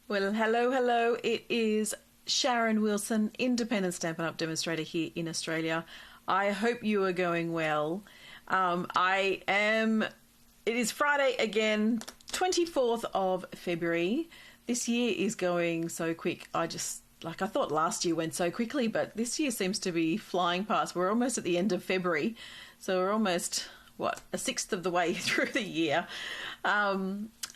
Well, hello, hello. It is Sharon Wilson, independent Stampin' Up! Demonstrator here in Australia. I hope you are going well. It is Friday again, 24th of February. This year is going so quick. I thought last year went so quickly, but this year seems to be flying past. We're almost at the end of February, so we're almost, a sixth of the way through the year.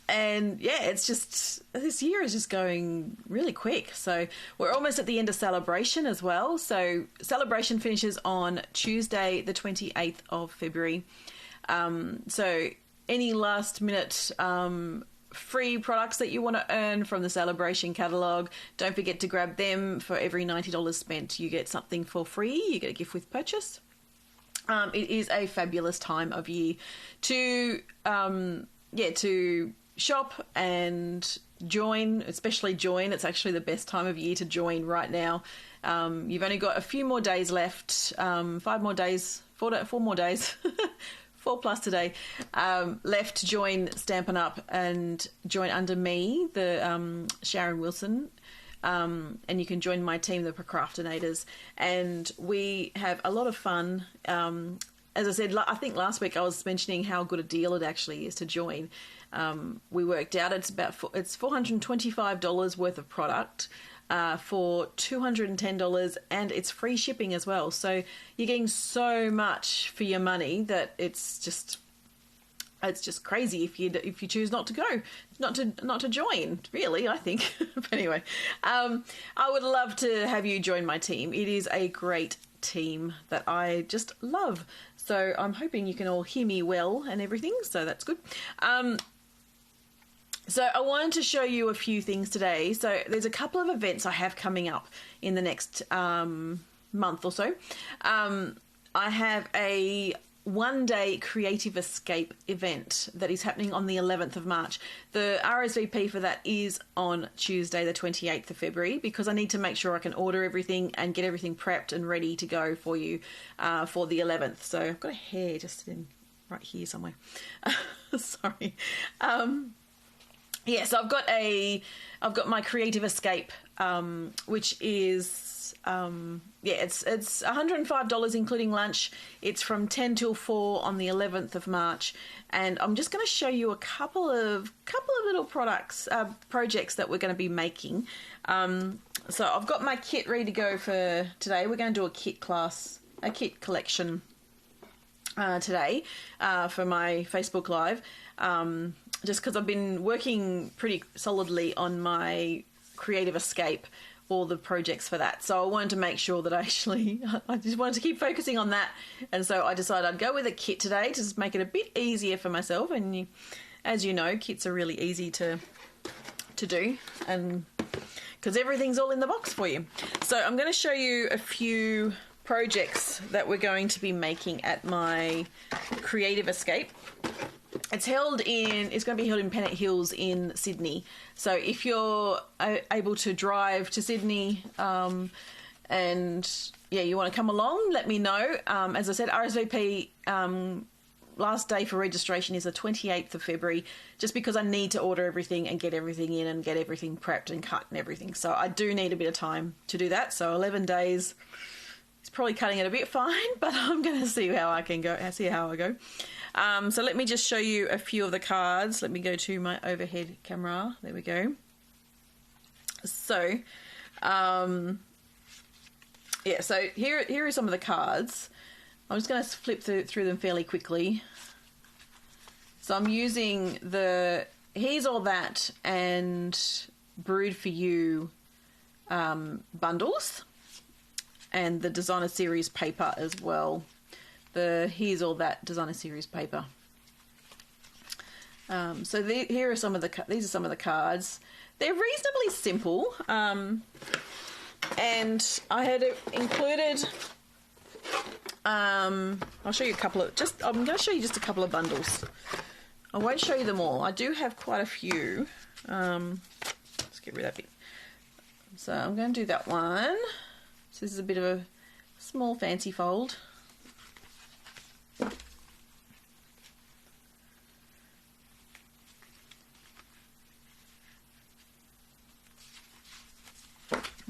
And yeah, it's just, this year is just going really quick. So we're almost at the end of Celebration as well. So Celebration finishes on Tuesday, the 28th of February. So any last minute free products that you want to earn from the Celebration catalogue, don't forget to grab them. For every $90 spent, you get something for free. You get a gift with purchase. It is a fabulous time of year to shop and join, especially join. It's actually the best time of year to join right now. You've only got a few more days left, 4 more days, 4+ today, left to join Stampin' Up! And join under me, the Sharon Wilson. And you can join my team, the ProCRAFTinators, and we have a lot of fun. As I said, I think last week I was mentioning how good a deal it actually is to join. We worked out it's $425 worth of product for $210, and it's free shipping as well. So you're getting so much for your money that it's just crazy if you choose not to go, not to join, really, I think. But anyway, I would love to have you join my team. It is a great team that I just love. So I'm hoping you can all hear me well and everything, so that's good. So I wanted to show you a few things today. So there's a couple of events I have coming up in the next month or so. I have a one-day creative escape event that is happening on the 11th of March. The RSVP for that is on Tuesday, the 28th of February, because I need to make sure I can order everything and get everything prepped and ready to go for you for the 11th. So I've got a hair just sitting right here somewhere. Sorry. Yeah, so I've got my creative escape, which is it's $105 including lunch. It's from 10 till 4 on the 11th of March, and I'm just going to show you a couple of little projects that we're going to be making. So I've got my kit ready to go for today. We're going to do a kit collection today for my Facebook Live. Just because I've been working pretty solidly on my creative escape, all the projects for that. So I wanted to make sure that I just wanted to keep focusing on that. And so I decided I'd go with a kit today to just make it a bit easier for myself. And as you know, kits are really easy to do, and because everything's all in the box for you. So I'm going to show you a few projects that we're going to be making at my creative escape. It's going to be held in Pennant Hills in Sydney. So if you're able to drive to Sydney and you want to come along, let me know. As I said, RSVP last day for registration is the 28th of February, just because I need to order everything and get everything in and get everything prepped and cut and everything. So I do need a bit of time to do that. So 11 days is probably cutting it a bit fine, but I'm going to see how I go. So let me just show you a few of the cards. Let me go to my overhead camera. There we go. So, so here are some of the cards. I'm just going to flip through them fairly quickly. So I'm using the Here's All That and Brewed For You bundles, and the Designer Series paper as well. The Here's All That Designer Series paper. So here are some of these are some of the cards. They're reasonably simple, and I had included. I'll show you a couple of. I'm going to show you just a couple of bundles. I won't show you them all. I do have quite a few. Let's get rid of that bit. So I'm going to do that one. So this is a bit of a small fancy fold.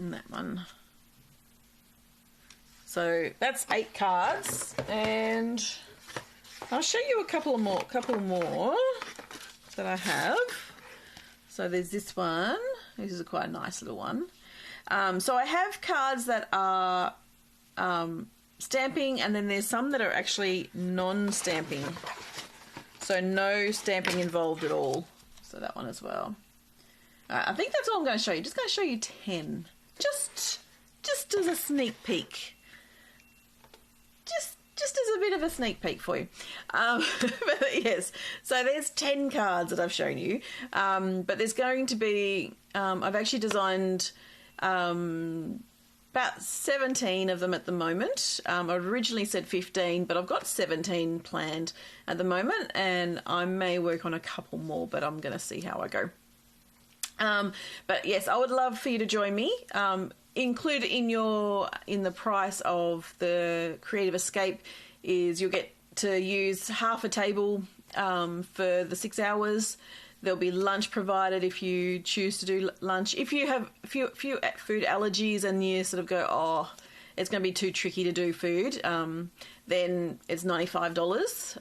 and that one. So that's 8 cards, and I'll show you a couple more that I have. So there's this one. This is quite a nice little one. So I have cards that are stamping, and then there's some that are actually non-stamping. So no stamping involved at all. So that one as well. I think that's all I'm going to show you. Just going to show you 10. Just as a sneak peek. Just as a bit of a sneak peek for you. But yes, so there's 10 cards that I've shown you. But there's going to be, I've actually designed about 17 of them at the moment. I originally said 15, but I've got 17 planned at the moment, and I may work on a couple more, but I'm going to see how I go. But yes, I would love for you to join me. Include in the price of the Creative Escape is you'll get to use half a table for the 6 hours. There'll be lunch provided if you choose to do lunch. If you have a few food allergies and you sort of go, oh, it's going to be too tricky to do food, then it's $95.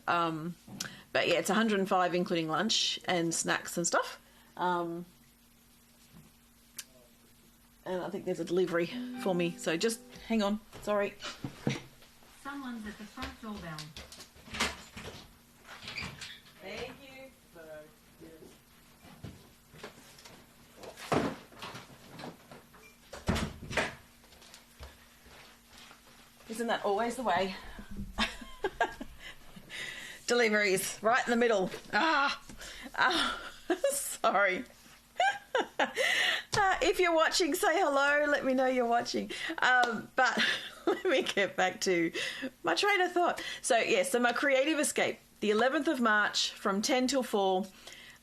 But yeah, it's $105 including lunch and snacks and stuff. And I think there's a delivery for me, so just hang on. Sorry. Someone's at the front doorbell. Thank you. Isn't that always the way? Deliveries right in the middle. Sorry. If you're watching, say hello. Let me know you're watching. But let me get back to my train of thought. So, yes, so my Creative Escape, the 11th of March from 10 till 4.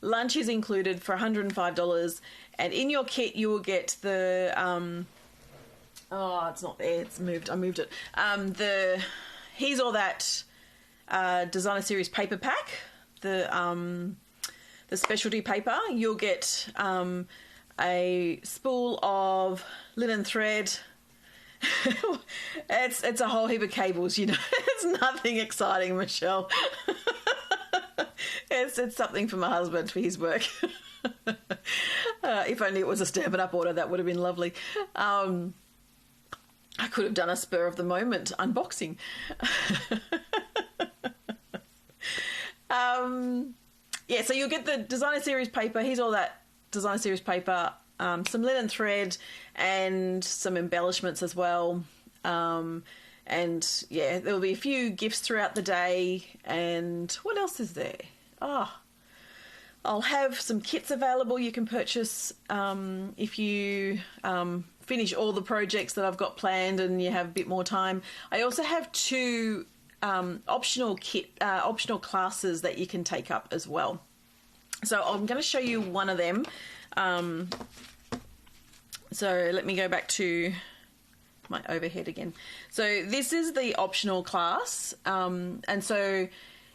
Lunch is included for $105. And in your kit, you will get the... it's not there. It's moved. I moved it. The Here's All That Designer Series paper pack. The specialty paper. You'll get... a spool of linen thread. It's a whole heap of cables, you know. It's nothing exciting, Michelle. It's something for my husband for his work. If only it was a Stampin' Up order, that would have been lovely. I could have done a spur of the moment unboxing. Yeah, so you'll get the Designer Series paper. Here's all that Designer Series paper, some linen thread and some embellishments as well. And yeah, there will be a few gifts throughout the day. And what else is there? I'll have some kits available you can purchase if you finish all the projects that I've got planned and you have a bit more time. I also have 2 optional classes that you can take up as well. So I'm going to show you one of them. So let me go back to my overhead again. So this is the optional class. And so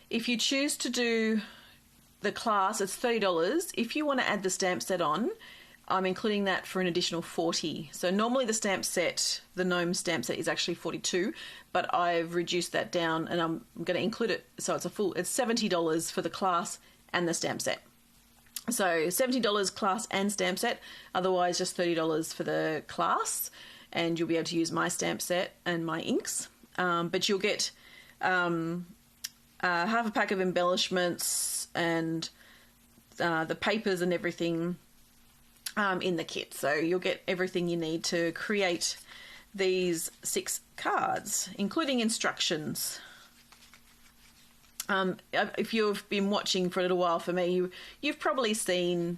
if you choose to do the class, it's $30. If you want to add the stamp set on, I'm including that for an additional $40. So normally the stamp set, the gnome stamp set, is actually $42, but I've reduced that down and I'm going to include it. So it's $70 for the class and the stamp set. So $70 class and stamp set, otherwise just $30 for the class, and you'll be able to use my stamp set and my inks. But you'll get half a pack of embellishments and the papers and everything in the kit. So you'll get everything you need to create these 6 cards, including instructions. If you've been watching for a little while for me, you've probably seen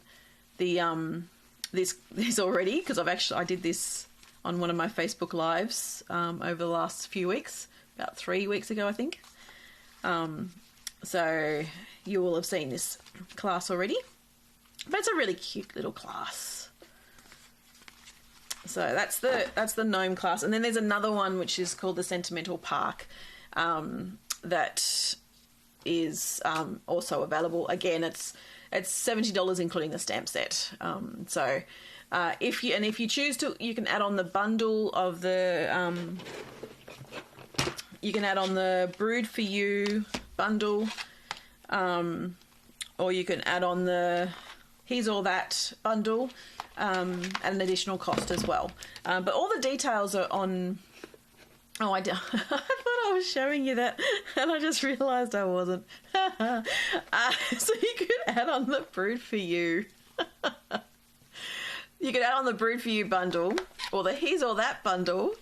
the this already, because I did this on one of my Facebook lives over the last few weeks, about 3 weeks ago, I think. So you will have seen this class already, but it's a really cute little class. So that's the gnome class, and then there's another one which is called the Sentimental Park that is also available. Again, it's $70 including the stamp set. So If you choose to, you can add on the bundle of the you can add on the Brood for You bundle, or you can add on the Here's All That bundle at an additional cost as well. But all the details are on. Oh, I thought I was showing you that, and I just realised I wasn't. So you could add on the Brood for You. You could add on the Brood for You bundle, or the Here's All That bundle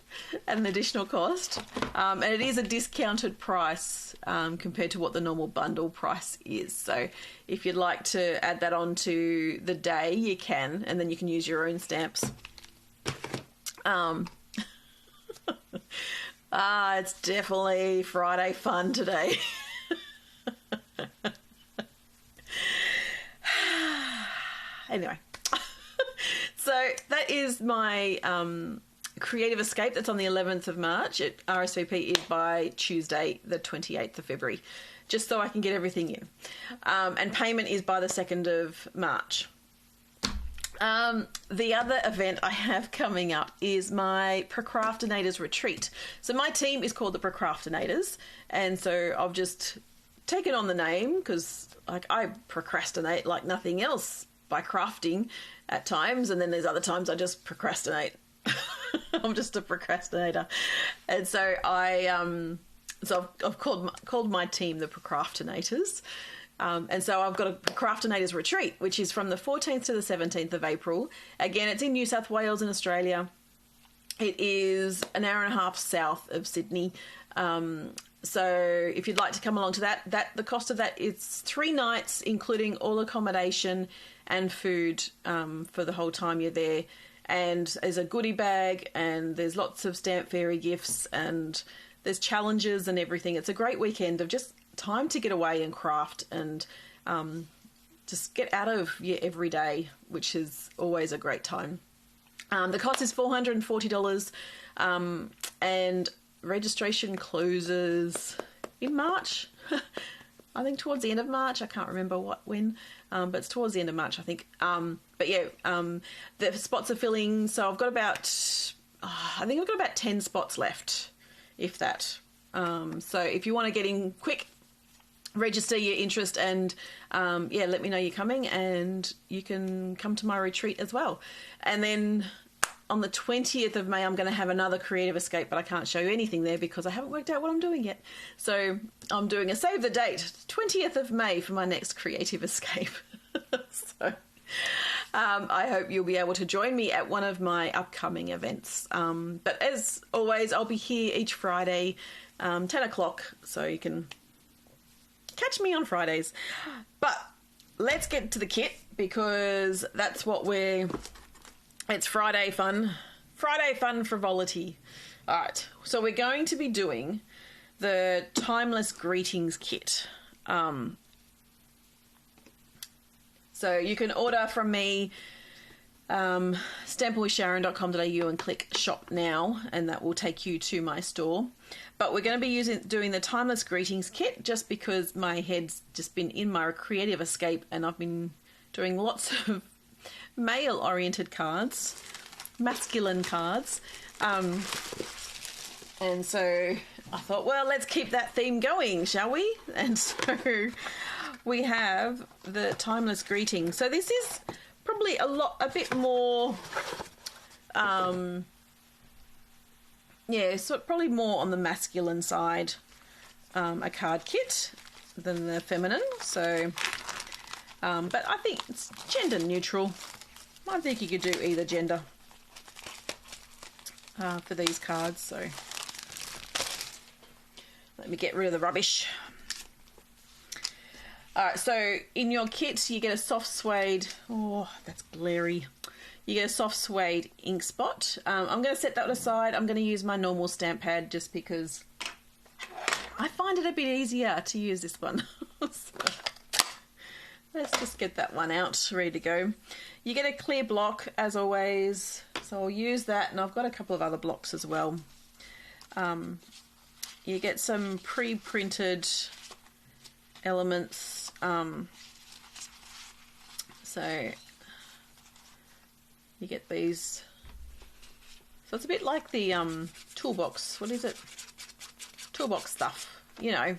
at an additional cost. And it is a discounted price compared to what the normal bundle price is. So if you'd like to add that on to the day, you can, and then you can use your own stamps. It's definitely Friday fun today. Anyway, so that is my Creative Escape. That's on the 11th of March. RSVP is by Tuesday, the 28th of February, just so I can get everything in. And payment is by the 2nd of March. The other event I have coming up is my ProCRAFTinators Retreat. So my team is called the ProCRAFTinators, and so I've just taken on the name because I procrastinate like nothing else by crafting at times, and then there's other times I just procrastinate. I'm just a procrastinator, and so I've called my team the ProCRAFTinators. And so I've got a ProCRAFTinators Retreat, which is from the 14th to the 17th of April. Again, it's in New South Wales in Australia. It is an hour and a half south of Sydney. So if you'd like to come along to that, the cost of that is 3 nights, including all accommodation and food for the whole time you're there. And there's a goodie bag, and there's lots of stamp fairy gifts, and there's challenges and everything. It's a great weekend of just time to get away and craft and just get out of your everyday, which is always a great time. The cost is $440, and registration closes in March. I think towards the end of March. I can't remember when, but it's towards the end of March, I think. But yeah, the spots are filling, so I've got about 10 spots left, if that. So if you want to get in quick, register your interest, and let me know you're coming, and you can come to my retreat as well. And then on the 20th of May, I'm going to have another Creative Escape, but I can't show you anything there because I haven't worked out what I'm doing yet. So I'm doing a save the date, 20th of May, for my next Creative Escape. So I hope you'll be able to join me at one of my upcoming events. But as always, I'll be here each Friday, 10 o'clock, so you can catch me on Fridays. But let's get to the kit, because that's what it's Friday fun. Friday fun frivolity. All right, so we're going to be doing the Timeless Greetings kit. So you can order from me, stampinwithsharon.com.au, and click shop now, and that will take you to my store. But we're going to be doing the Timeless Greetings kit just because my head's just been in my Creative Escape, and I've been doing lots of male-oriented cards, masculine cards. And so I thought, well, let's keep that theme going, shall we? And so we have the Timeless Greetings. So this is probably a bit more, so probably more on the masculine side, a card kit than the feminine. So, but I think it's gender neutral. I think you could do either gender for these cards. So let me get rid of the rubbish. All right, so in your kit, you get a soft suede. Oh, that's glary. You get a soft suede ink spot. I'm going to set that aside. I'm going to use my normal stamp pad just because I find it a bit easier to use this one. So let's just get that one out, ready to go. You get a clear block, as always. So I'll use that, and I've got a couple of other blocks as well. You get some pre-printed elements. So you get these. So it's a bit like the toolbox. What is it? Toolbox stuff. You know.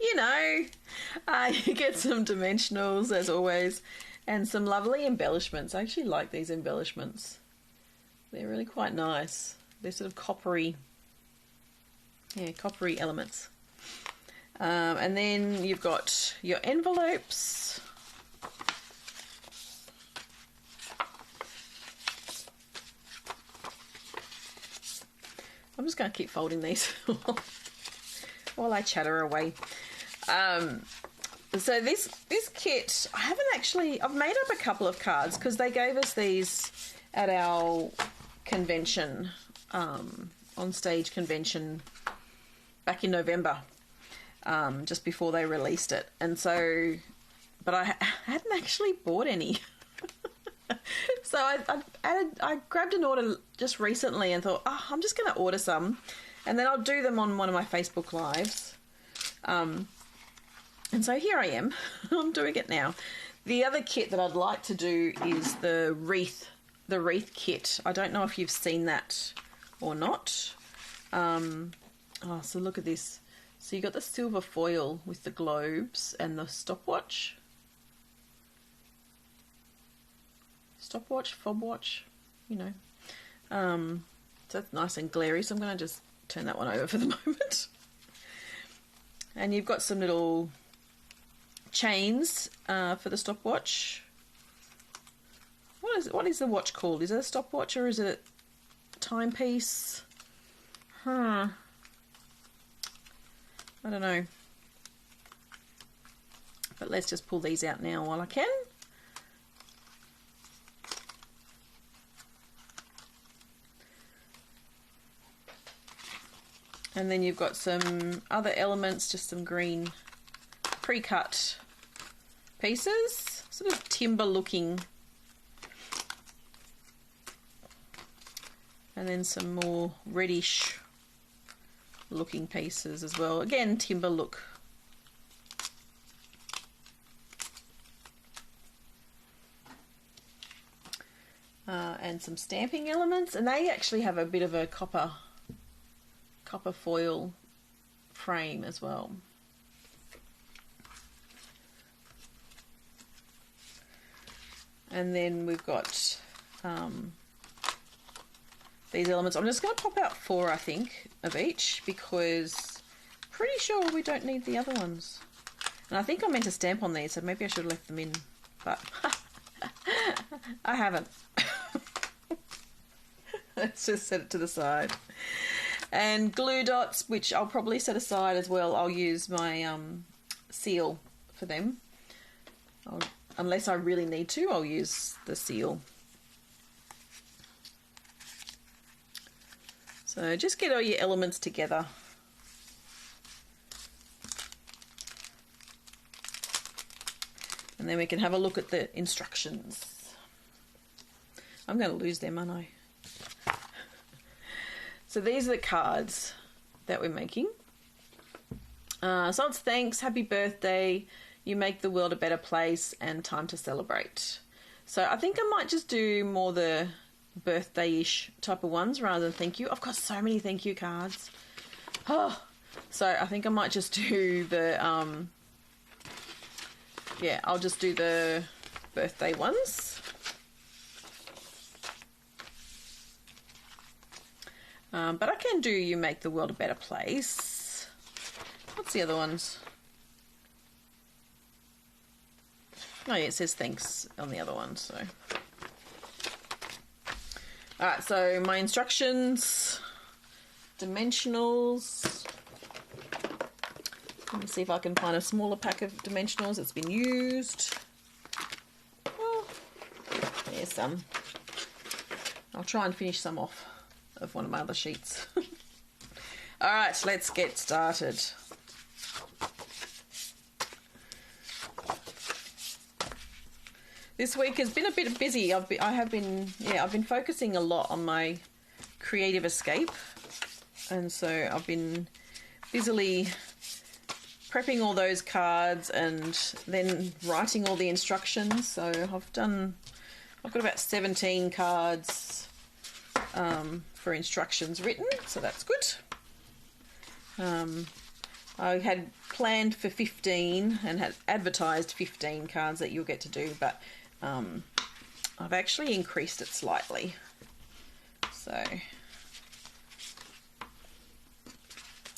You know. You get some dimensionals as always, and some lovely embellishments. I actually like these embellishments. They're really quite nice. They're sort of coppery. Yeah, coppery elements. And then you've got your envelopes. I'm just going to keep folding these while I chatter away. So this kit, I've made up a couple of cards because they gave us these at our convention, on stage convention back in November, just before they released it. And so, but I hadn't actually bought any. So I grabbed an order just recently and thought, oh, I'm just going to order some, and then I'll do them on one of my Facebook Lives. And so here I am. I'm doing it now. The other kit that I'd like to do is the wreath kit. I don't know if you've seen that or not. So look at this. So you got the silver foil with the globes and the stopwatch. Stopwatch, fob watch, you know. So that's nice and glary, so I'm going to just turn that one over for the moment. And you've got some little chains for the stopwatch. What is the watch called? Is it a stopwatch or is it a timepiece? I don't know. But let's just pull these out now while I can. And then you've got some other elements, just some green pre-cut pieces, sort of timber looking. And then some more reddish looking pieces as well. Again, timber look. And some stamping elements, and they actually have a bit of a copper foil frame as well. And then we've got these elements. I'm just going to pop out 4, I think, of each, because pretty sure we don't need the other ones. And I think I meant to stamp on these, so maybe I should have left them in, but I haven't. Let's just set it to the side. And glue dots, which I'll probably set aside as well. I'll use my seal for them. Unless I really need to, I'll use the seal. So just get all your elements together. And then we can have a look at the instructions. I'm going to lose them, aren't I? So these are the cards that we're making. So it's thanks, happy birthday, you make the world a better place, and time to celebrate. So I think I might just do more the birthday-ish type of ones rather than thank you. I've got so many thank you cards. Oh, so I think I might just do the, yeah, I'll just do the birthday ones. But I can do you make the world a better place. What's the other ones? Oh yeah, it says thanks on the other one, so. Alright, so my instructions, dimensionals. Let me see if I can find a smaller pack of dimensionals that's been used. Oh, there's some. I'll try and finish some off of one of my other sheets. Alright, let's get started. This week has been a bit busy. I've been focusing a lot on my creative escape, and so I've been busily prepping all those cards and then writing all the instructions. So I've I've got about 17 cards for instructions written, so that's good. I had planned for 15 and had advertised 15 cards that you'll get to do, but I've actually increased it slightly. So,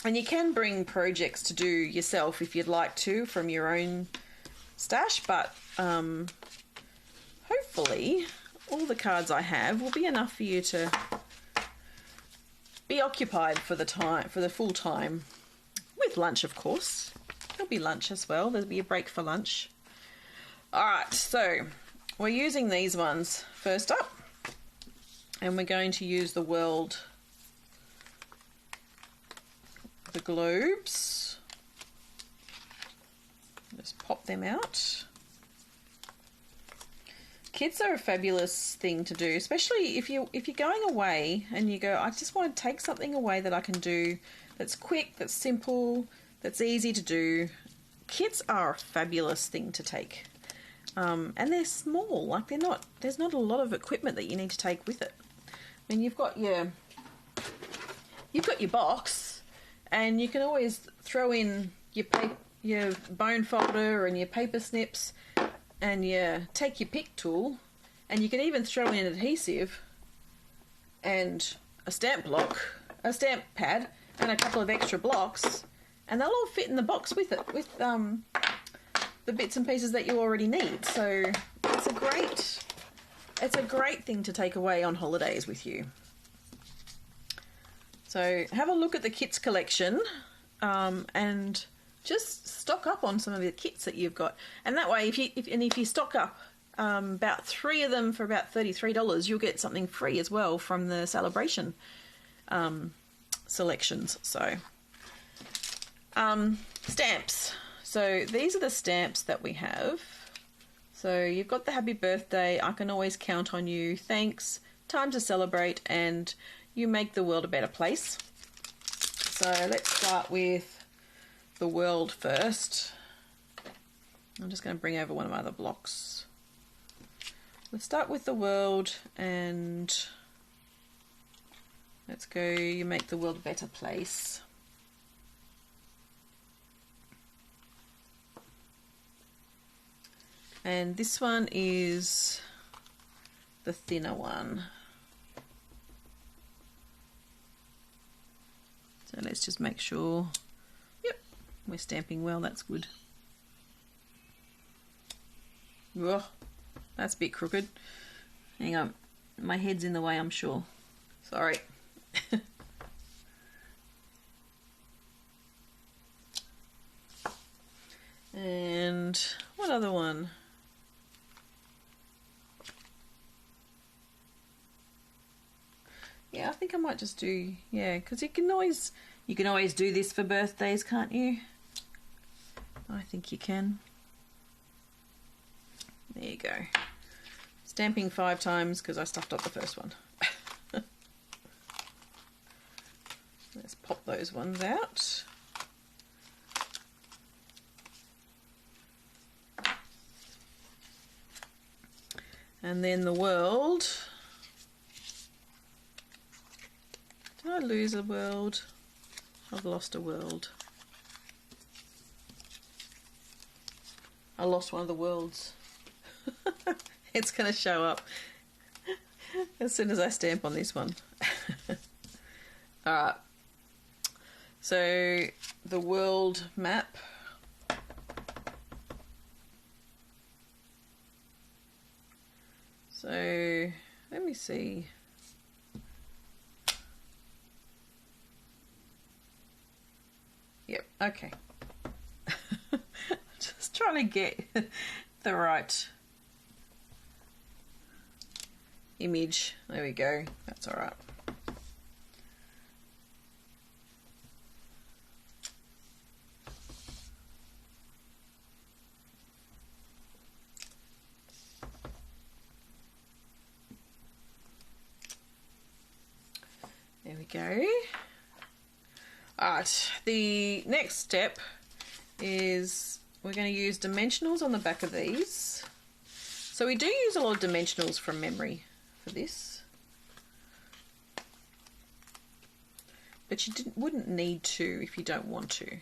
and you can bring projects to do yourself if you'd like to from your own stash, but hopefully all the cards I have will be enough for you to be occupied for the full time, with lunch of course. There'll be lunch as well. There'll be a break for lunch. Alright, so we're using these ones first up, and we're going to use the globes. Just pop them out. Kits are a fabulous thing to do, especially if you're going away and you go, I just want to take something away that I can do that's quick, that's simple, that's easy to do. Kits are a fabulous thing to take. And they're small, like there's not a lot of equipment that you need to take with it. I mean, you've got your box, and you can always throw in your bone folder and your paper snips, and you take your pick tool, and you can even throw in an adhesive and a stamp block, a stamp pad, and a couple of extra blocks, and they'll all fit in the box with it, with the bits and pieces that you already need. So it's a great thing to take away on holidays with you. So have a look at the kits collection, and just stock up on some of the kits that you've got. And that way, if you stock up about 3 of them for about $33, you'll get something free as well from the celebration selections. So stamps. So these are the stamps that we have. So you've got the happy birthday, I can always count on you, thanks, time to celebrate, and you make the world a better place. So let's start with the world first. I'm just going to bring over one of my other blocks. Let's start with the world, and let's go, you make the world a better place. And this one is the thinner one. So let's just make sure, yep, we're stamping well, that's good. Whoa, that's a bit crooked. Hang on, my head's in the way, I'm sure. Sorry. And what other one? Yeah, I think I might just do, yeah, because you can always do this for birthdays, can't you? I think you can. There you go. Stamping 5 times because I stuffed up the first one. Let's pop those ones out. And then the world. Did I lose a world? I've lost a world. I lost one of the worlds. It's going to show up as soon as I stamp on this one. Alright. So, the world map. So, let me see. Yep, okay. Just trying to get the right image. There we go. That's all right. There we go. Alright, the next step is we're going to use dimensionals on the back of these. So we do use a lot of dimensionals from memory for this. But you wouldn't need to if you don't want to.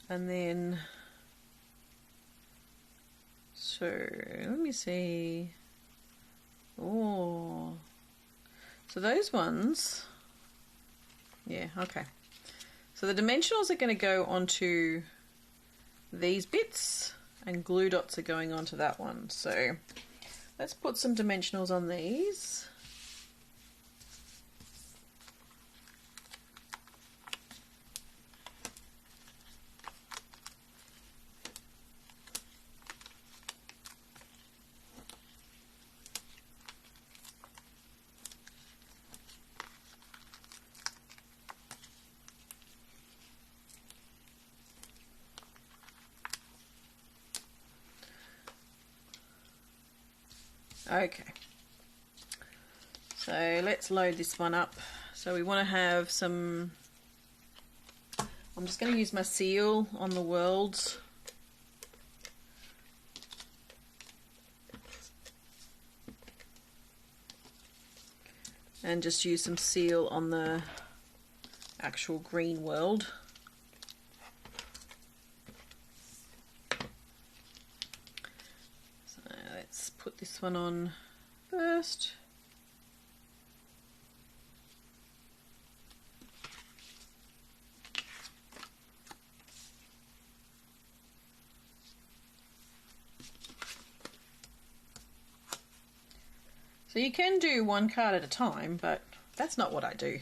And then, so let me see. Oh, so those ones, yeah, okay. So the dimensionals are going to go onto these bits and glue dots are going onto that one. So let's put some dimensionals on these. Okay, so let's load this one up. So we want to have some, I'm just going to use my seal on the world. And just use some seal on the actual green world. Let's put this one on first. So you can do one card at a time, but that's not what I do.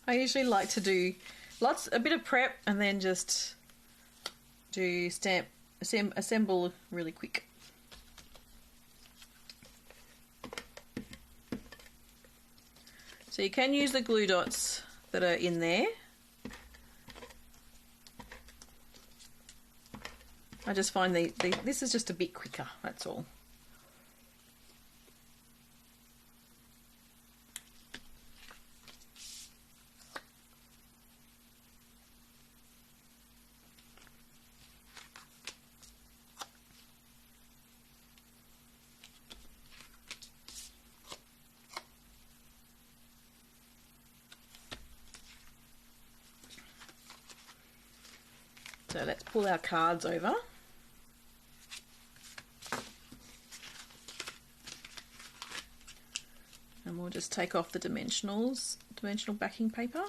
I usually like to do a bit of prep and then just do assemble really quick. So you can use the glue dots that are in there. I just find this is just a bit quicker, that's all. So let's pull our cards over. And we'll just take off the dimensional backing paper.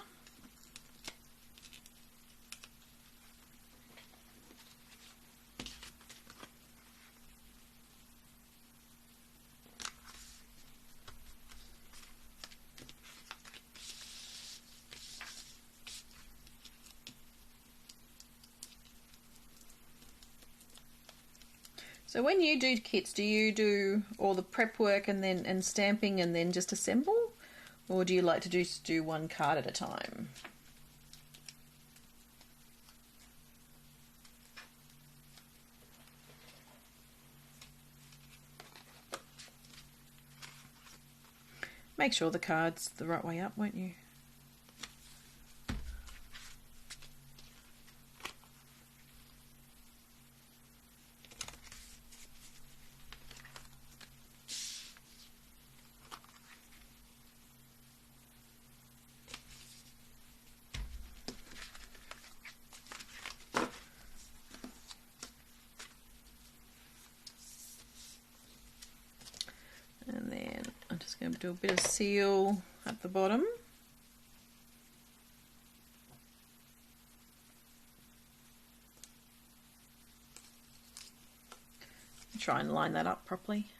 So when you do kits, do you do all the prep work and stamping and then just assemble? Or do you like to just do one card at a time? Make sure the card's the right way up, won't you? And then I'm just going to do a bit of seal at the bottom. Try and line that up properly.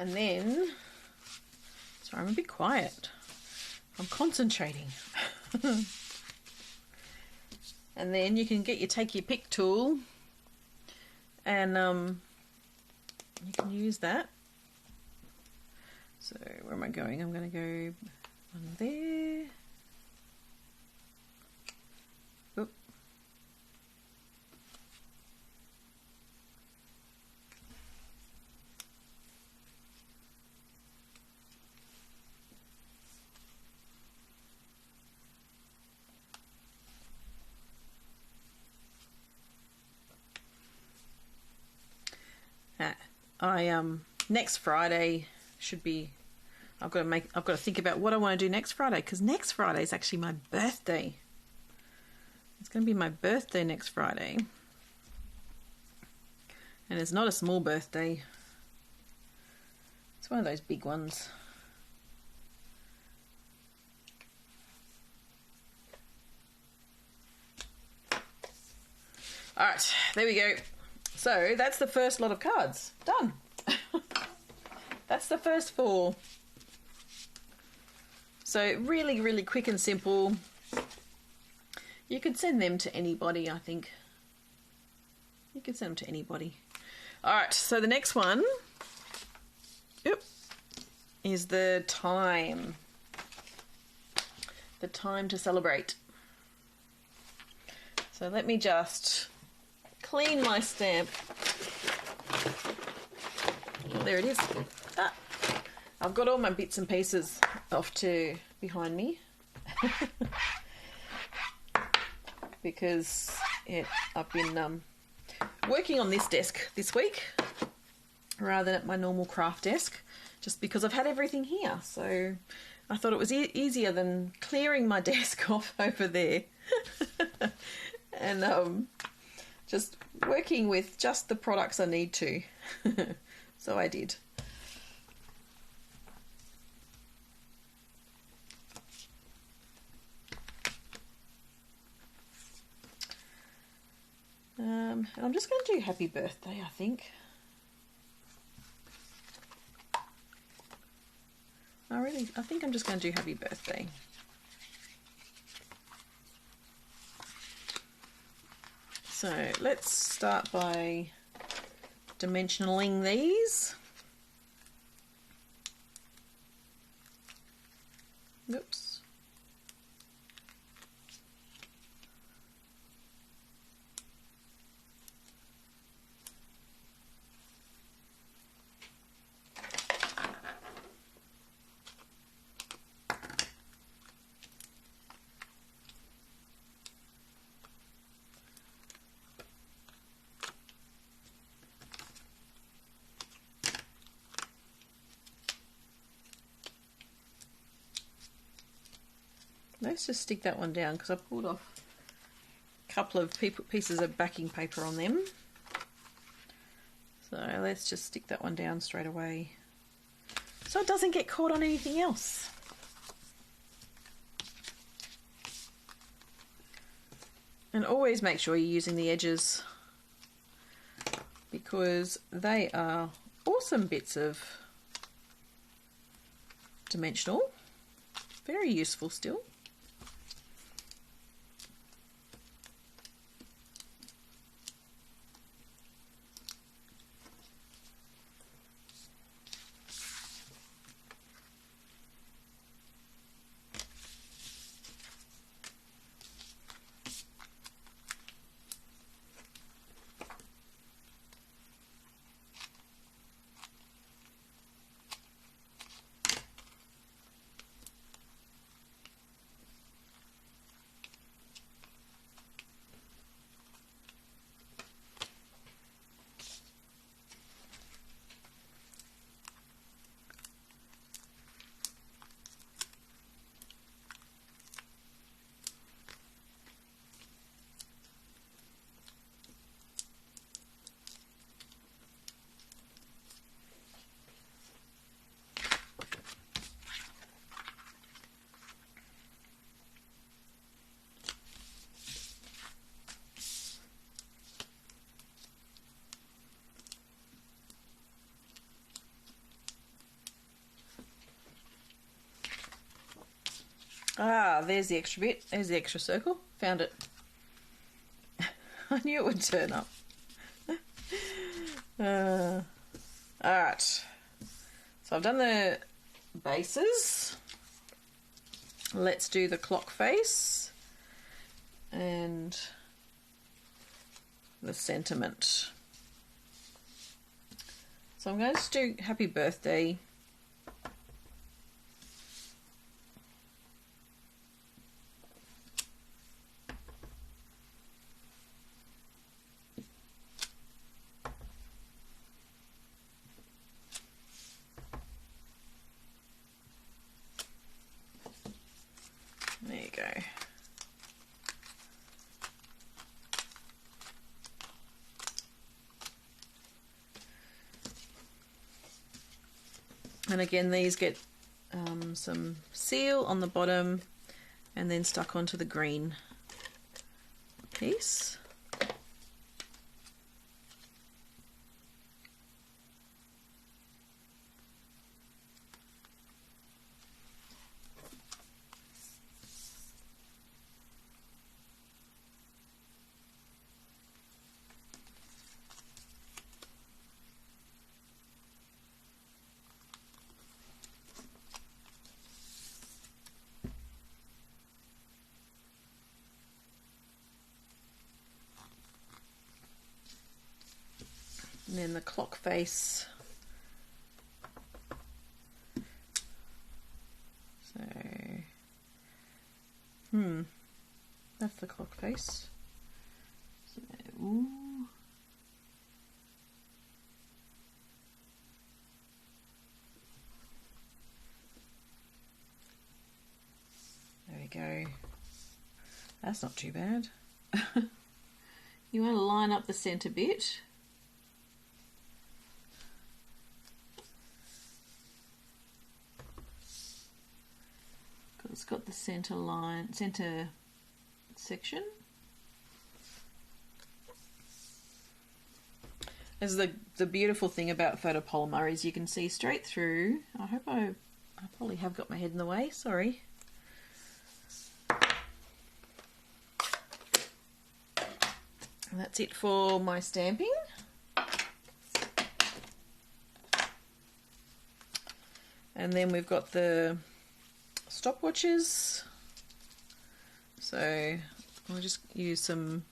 And then, sorry, I'm a bit quiet. I'm concentrating. And then you can take your pick tool and you can use that. So where am I going? I'm going to go on there. Oop. Next Friday should be, I've got to think about what I want to do next Friday, because next Friday is actually my birthday. It's going to be my birthday next Friday. And it's not a small birthday. It's one of those big ones. Alright, there we go. So that's the first lot of cards. Done. That's the first 4. So really, really quick and simple. You could send them to anybody, I think. You could send them to anybody. Alright, so the next one is the time. The time to celebrate. So let me just clean my stamp. Oh, there it is. Ah, I've got all my bits and pieces off to behind me because I've been working on this desk this week rather than at my normal craft desk, just because I've had everything here. So I thought it was easier than clearing my desk off over there and just working with just the products I need to. So I did. And I'm just going to do happy birthday, I think. I think I'm just going to do happy birthday. So let's start by dimensionaling these. Oops. Let's just stick that one down because I pulled off a couple of pieces of backing paper on them. So let's just stick that one down straight away so it doesn't get caught on anything else. And always make sure you're using the edges because they are awesome bits of dimensional. Very useful still. Ah, there's the extra bit. There's the extra circle. Found it. I knew it would turn up. Alright. So I've done the bases. Let's do the clock face and the sentiment. So I'm going to do happy birthday. There you go. And again, these get some seal on the bottom and then stuck onto the green piece. And then the clock face. So, that's the clock face. So, ooh. There we go. That's not too bad. You want to line up the centre bit. It's got the centre line, centre section. This is the beautiful thing about photopolymer is you can see straight through. I hope I probably have got my head in the way, sorry. And that's it for my stamping. And then we've got the stopwatches, so I'll just use some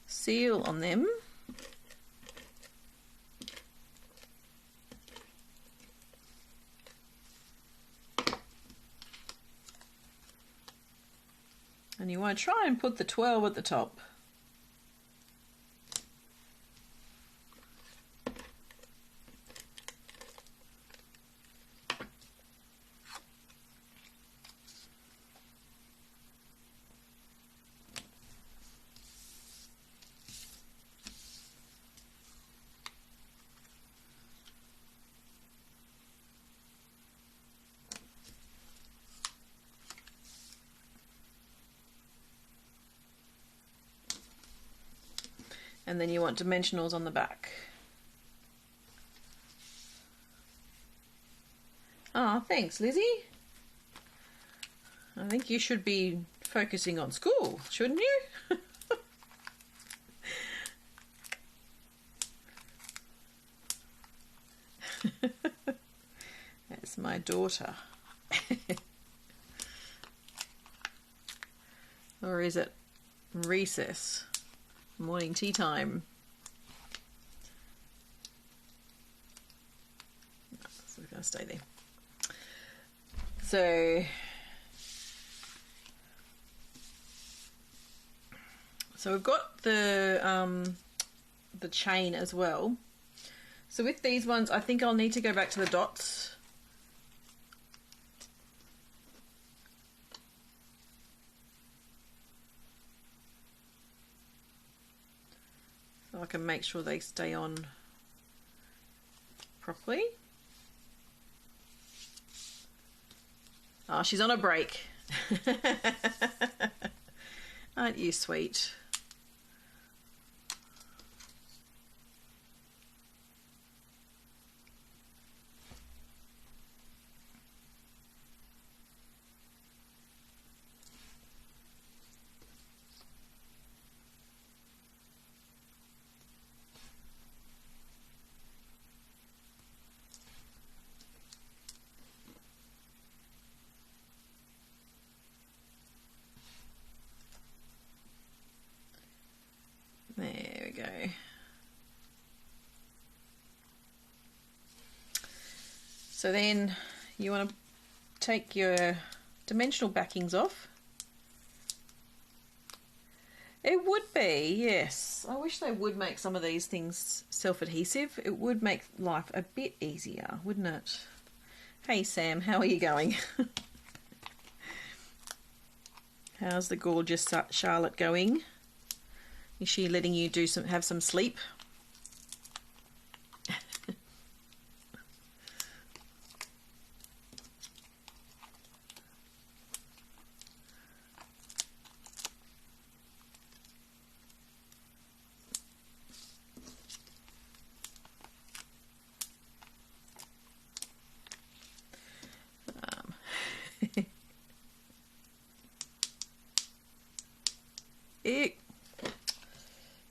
seal on them. And you want to try and put the 12 at the top. And then you want dimensionals on the back. Ah, thanks, Lizzie. I think you should be focusing on school, shouldn't you? That's my daughter. Or is it recess? Morning tea time. So we're going to stay there. So we've got the chain as well. So with these ones, I think I'll need to go back to the dots. So I can make sure they stay on properly. Oh, she's on a break. Aren't you sweet? So then you want to take your dimensional backings off. It would be, yes. I wish they would make some of these things self-adhesive. It would make life a bit easier, wouldn't it? Hey Sam, how are you going? How's the gorgeous Charlotte going? Is she letting you have some sleep?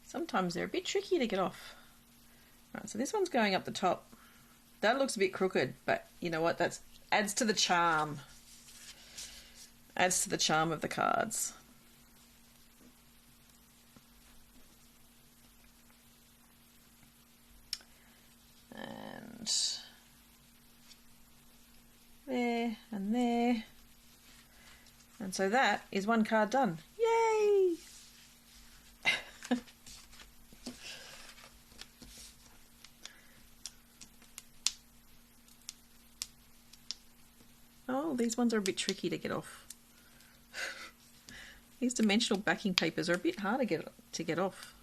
Sometimes they're a bit tricky to get off. Right, so this one's going up the top. That looks a bit crooked, but you know what? That adds to the charm. Adds to the charm of the cards. And there and there. And so that is one card done. Yay! Oh, these ones are a bit tricky to get off. These dimensional backing papers are a bit hard to get off.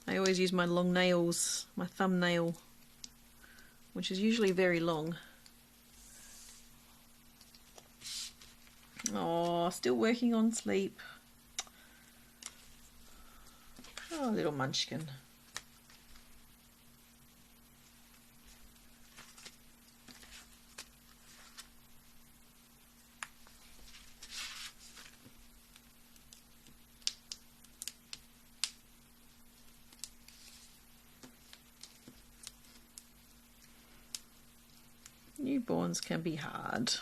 I always use my long nails, my thumbnail, which is usually very long. Oh, still working on sleep. Oh, little munchkin. Newborns can be hard.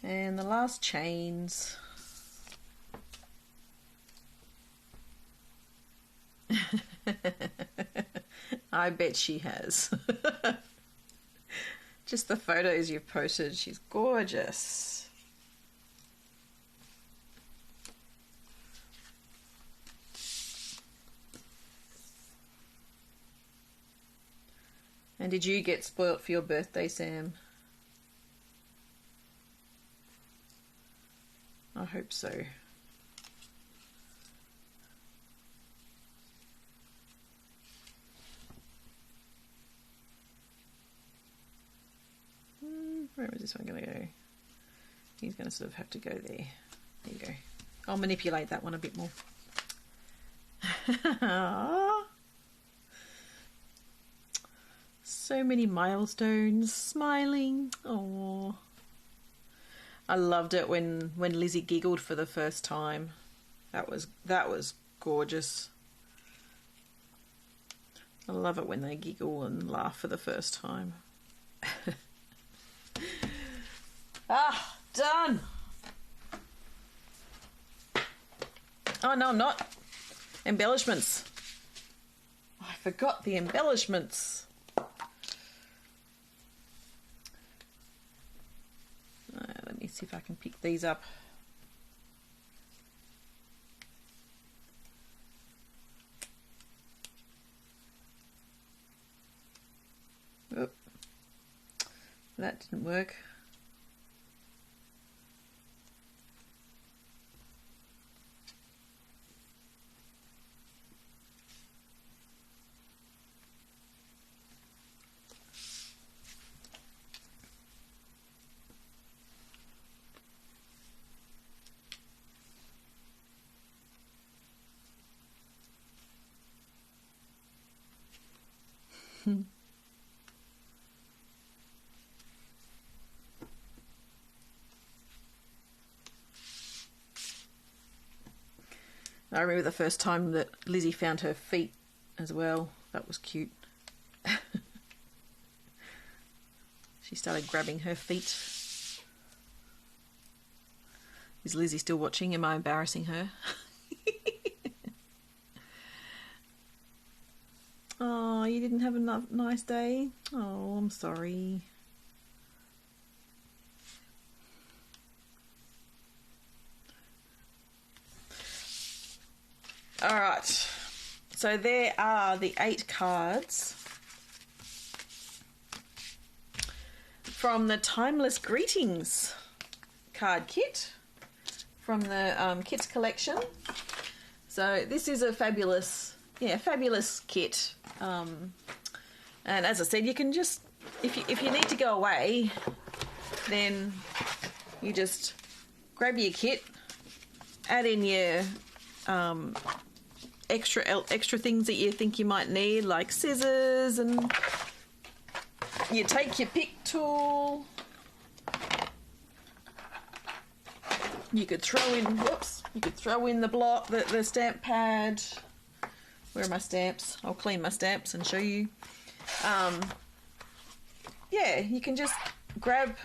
And the last chains. I bet she has. Just the photos you've posted, she's gorgeous. And did you get spoilt for your birthday, Sam? I hope so. Where is this one going to go? He's going to sort of have to go there. There you go. I'll manipulate that one a bit more. So many milestones, smiling. Oh, I loved it when Lizzie giggled for the first time. That was gorgeous. I love it when they giggle and laugh for the first time. Ah, done. Oh no, I'm not. Embellishments. I forgot the embellishments. Let me see if I can pick these up. Oh, that didn't work. I remember the first time that Lizzie found her feet as well. That was cute. She started grabbing her feet. Is Lizzie still watching? Am I embarrassing her? Oh, you didn't have a nice day? Oh, I'm sorry. Alright, so there are the 8 cards from the Timeless Greetings card kit from the Kits collection. So this is a fabulous kit. And as I said, you can just, if you need to go away, then you just grab your kit, add in your extra things that you think you might need, like scissors, and you take your pick tool. You could throw in the block, the stamp pad. Where are my stamps? I'll clean my stamps and show you. Yeah, you can just grab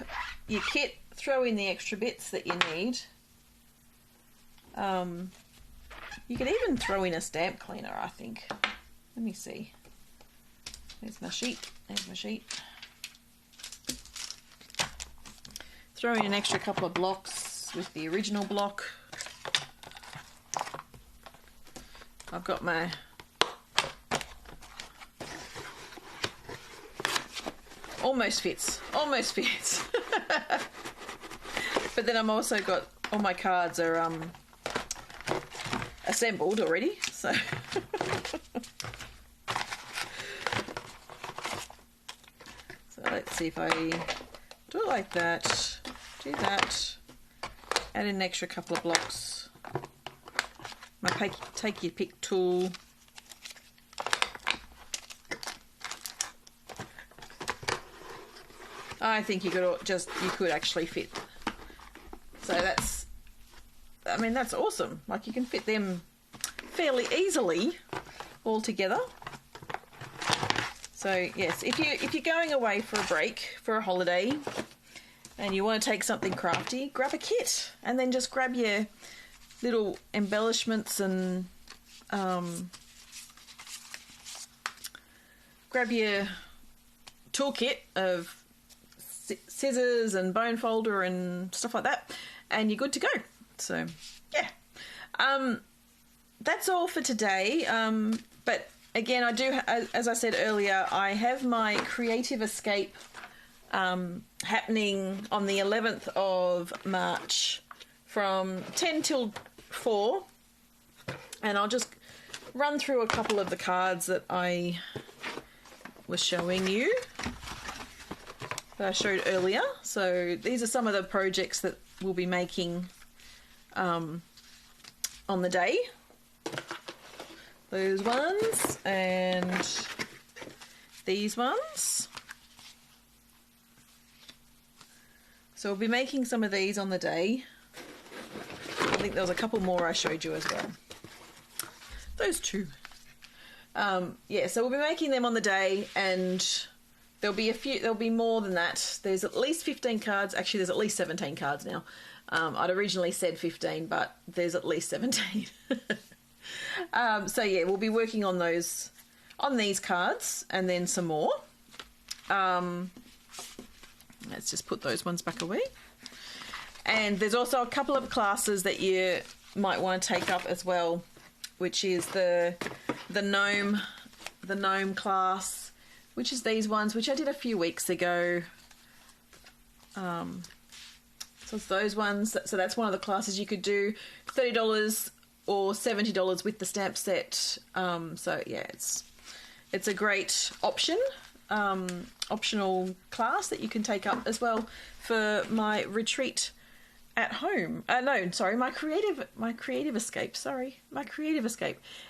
your kit, throw in the extra bits that you need. You could even throw in a stamp cleaner, I think. Let me see. There's my sheet. There's my sheet. Throw in an extra couple of blocks with the original block. I've got my almost fits. But then I'm also got all my cards are assembled already, so so let's see if I do it like that, do that, add in an extra couple of blocks, my take your pick tool, I think you could actually fit, so that's awesome. Like, you can fit them fairly easily all together. So yes, if you're going away for a break, for a holiday, and you want to take something crafty, grab a kit, and then just grab your little embellishments and grab your toolkit of scissors and bone folder and stuff like that, and you're good to go. So yeah, that's all for today. But again, I do, as I said earlier, I have my creative escape happening on the 11th of March from 10 till 4, and I'll just run through a couple of the cards that I was showing you, that I showed earlier. So these are some of the projects that we'll be making on the day. Those ones and these ones. So we'll be making some of these on the day. I think there was a couple more I showed you as well. Those two. Yeah, so we'll be making them on the day, and there'll be more than that. There's at least 15 cards. Actually, there's at least 17 cards now. I'd originally said 15, but there's at least 17. So yeah, we'll be working on these cards, and then some more. Let's just put those ones back away. And there's also a couple of classes that you might want to take up as well, which is the gnome class, which is these ones, which I did a few weeks ago. So it's those ones. So that's one of the classes you could do. $30 or $70 with the stamp set. So yeah, it's a great option. Optional class that you can take up as well for my retreat at home. My creative escape.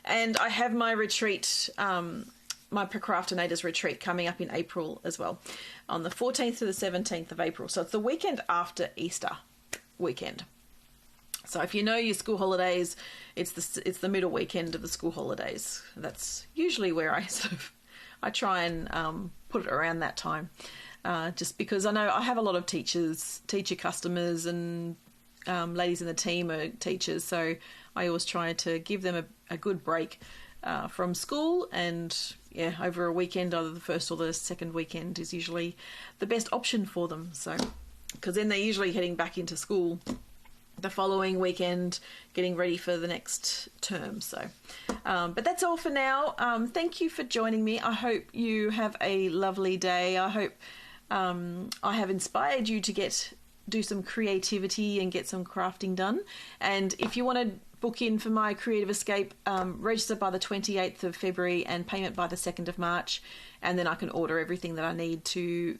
And I have my retreat, my ProCRAFTinators Retreat coming up in April as well, on the 14th to the 17th of April. So it's the weekend after Easter weekend. So if you know your school holidays, it's the middle weekend of the school holidays. That's usually where I try and put it around that time, just because I know I have a lot of teacher customers, and ladies in the team are teachers, so I always try to give them a good break from school, and over a weekend, either the first or the second weekend is usually the best option for them. So, because then they're usually heading back into school the following weekend, getting ready for the next term. So, but that's all for now. Thank you for joining me. I hope you have a lovely day. I hope I have inspired you to do some creativity and get some crafting done. And if you want to book in for my Creative Escape, register by the 28th of February and payment by the 2nd of March, and then I can order everything that I need to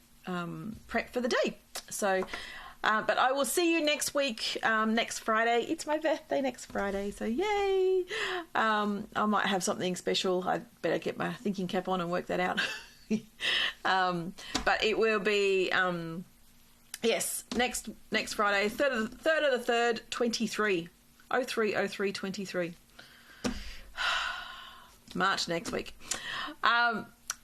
prep for the day. So, but I will see you next week, next Friday. It's my birthday next Friday, so yay! I might have something special. I better get my thinking cap on and work that out. But it will be... yes, next Friday, 3rd of the 3rd, 23. 03/03/23. March next week.